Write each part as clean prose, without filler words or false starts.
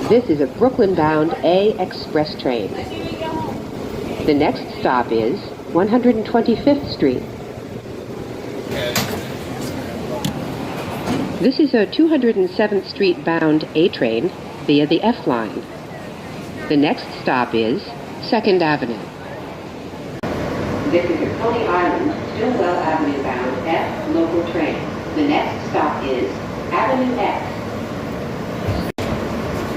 This is a Brooklyn-bound A express train. The next stop is 125th Street. This is a 207th Street bound A train via the F line. The next stop is 2nd Avenue. This is a Coney Island, Stillwell Avenue bound F local train. The next stop is Avenue X.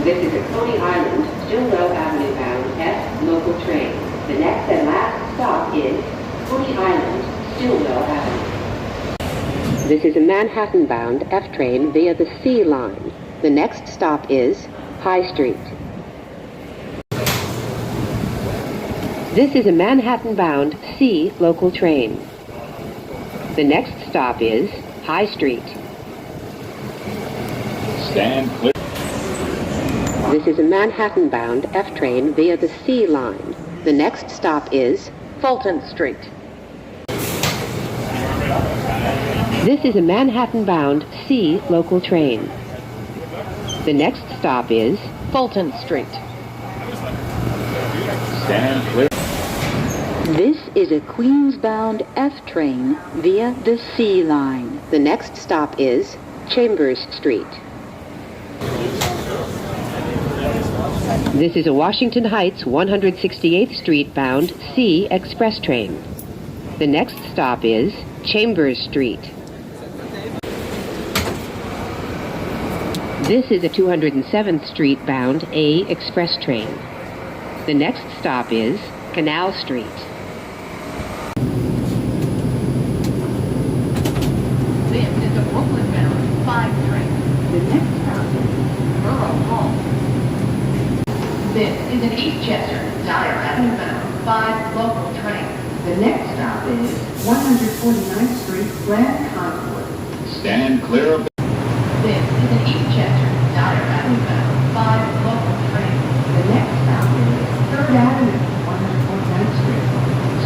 This is a Coney Island, Stillwell Avenue bound F local train. The next and last stop is Coney Island, Stillwell Avenue. This is a Manhattan-bound F train via the C line. The next stop is High Street. This is a Manhattan-bound C local train. The next stop is High Street. Stand clear. This is a Manhattan-bound F train via the C line. The next stop is Fulton Street. This is a Manhattan-bound C local train. The next stop is Fulton Street. Stand clear. This is a Queens-bound F train via the C line. The next stop is Chambers Street. This is a Washington Heights 168th Street bound C express train. The next stop is Chambers Street. This is a 207th Street bound A express train. The next stop is Canal Street. This is a Brooklyn-bound 5 train. The next stop is Borough Hall. This is an Eastchester, Dyer Avenue bound 5 local train. The next stop is 149th Street, Grand Concourse. Stand clear of the... This is an Eastchester, Dyer Avenue bound 5 local train. The next stop is 3rd Avenue, 149th Street.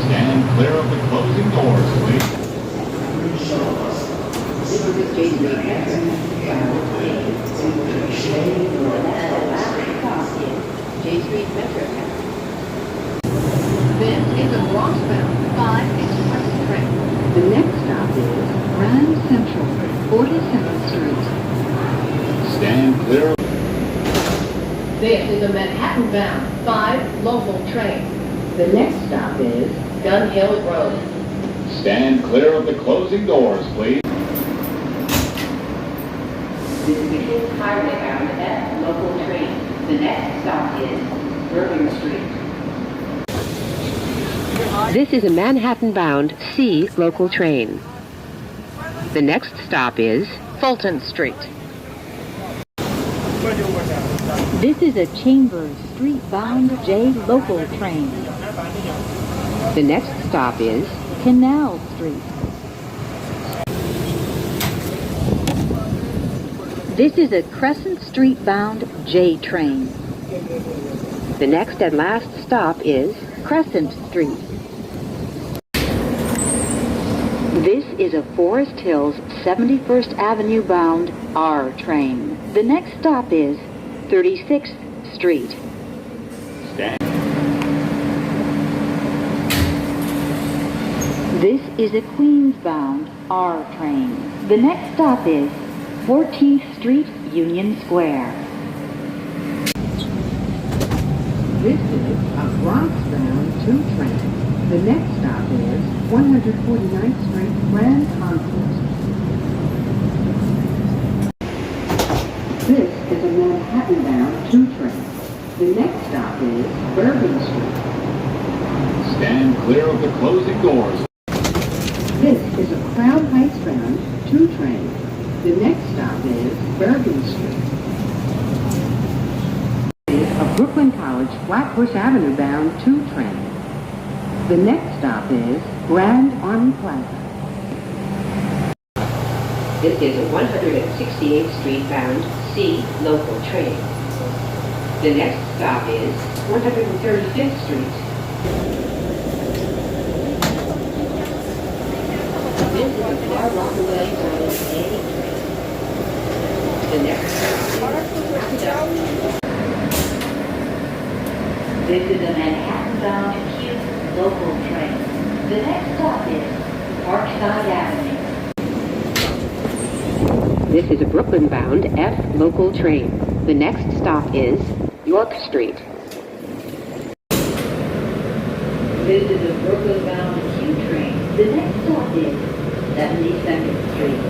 Stand clear of the closing doors, please. This is a J Street Metro bound A. The last stop is J Street Metro. This is a Bronx-bound 5 express train. The next stop is Grand Central, 47th Street. Stand clear of... This is a Manhattan-bound 5 local train. The next stop is Gun Hill Road. Stand clear of the closing doors, please. This is a Kings Highway bound F local train. The next stop is Irving Street. This is a Manhattan-bound C local train. The next stop is Fulton Street. This is a Chambers Street-bound J local train. The next stop is Canal Street. This is a Crescent Street-bound J train. the next and last stop is Crescent Street. This is a Forest Hills 71st Avenue bound R train. The next stop is 36th Street. Stand. This is a Queens-bound R train. The next stop is 14th Street, Union Square. This is a Bronx-bound 2 train. The next stop is 149th Street, Grand Concourse. This is a Manhattan-bound 2 train. The next stop is Bourbon Street. Stand clear of the closing doors. This is a Crown Heights-bound 2 train. The next stop is Bourbon Street. This is a Brooklyn College Flatbush Avenue-bound 2 train. The next stop is Grand Army Plaza. This is a 168th Street bound C local train. The next stop is 135th Street. This is a Far Rockaway bound A train. The next stop is This is a Manhattan-bound Q local train. The next stop is Parkside Avenue. This is a Brooklyn-bound F local train. The next stop is York Street. This is a Brooklyn-bound Q train. The next stop is 72nd Street.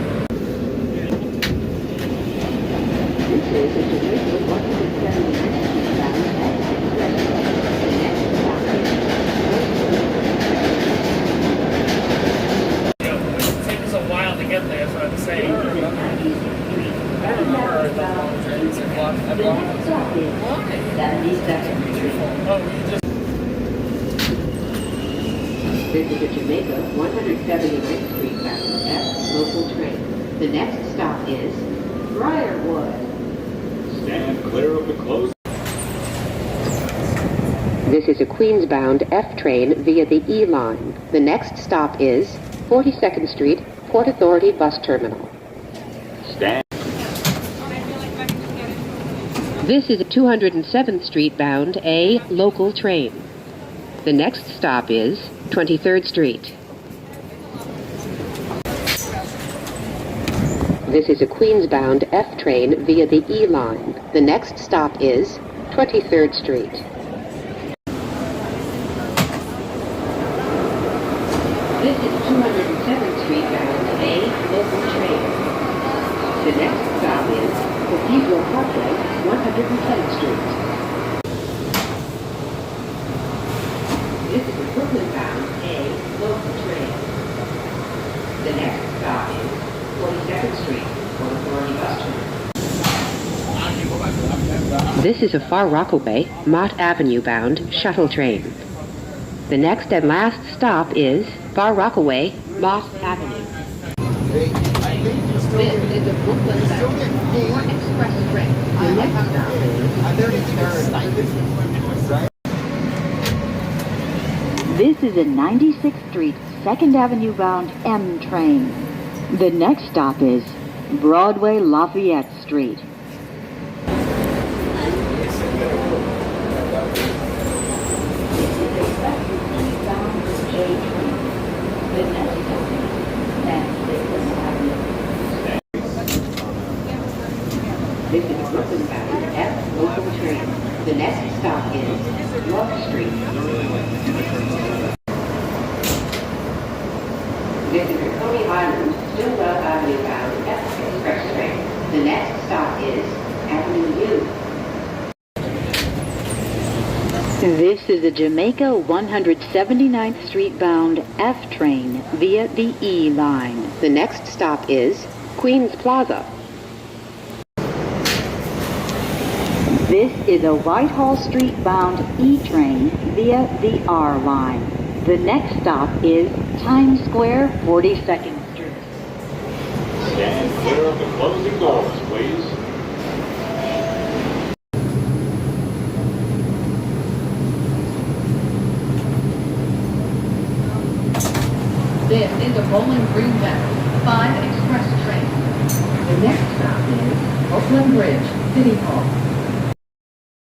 This is a Jamaica 179th Street bound F express train. The next stop is It takes us a while to get there, that's what I'm saying. I remember the long trains and walk. the next stop is 72nd Street. Oh, you just. This is a Jamaica 179th Street bound F local train. The next stop is Briarwood. Stand clear of the closing. This is a Queens-bound F train via the E line. The next stop is 42nd Street, Port Authority Bus Terminal. Stand. This is a 207th Street bound A local train. The next stop is 23rd Street. This is a Queens-bound F train via the E line. The next stop is 23rd Street. This is 207th Street bound A local train. The next stop is Cathedral Parkway, 110th Street. This is a Brooklyn-bound A local train. The next stop is 42nd Street, Port Authority Bus Terminal. This is a Far Rockaway, Mott Avenue bound shuttle train. The next and last stop is Far Rockaway, Mott Avenue. This is a Brooklyn-bound express train. The next stop is 33rd. This is a 96th Street, 2nd Avenue bound M train. The next stop is Broadway Lafayette Street. This is a Brooklyn-bound F local train. The next stop is York Street. This is a Coney Island, Stillwell Avenue bound F express train. The next stop is Avenue U. This is a Jamaica 179th Street bound F train via the E line. The next stop is Queens Plaza. This is a Whitehall Street bound E train via the R line. The next stop is Times Square, 42nd Street. Stand clear of the closing doors, please. This is a Bowling Green bound 5 express train. The next stop is Oakland Bridge, City Hall.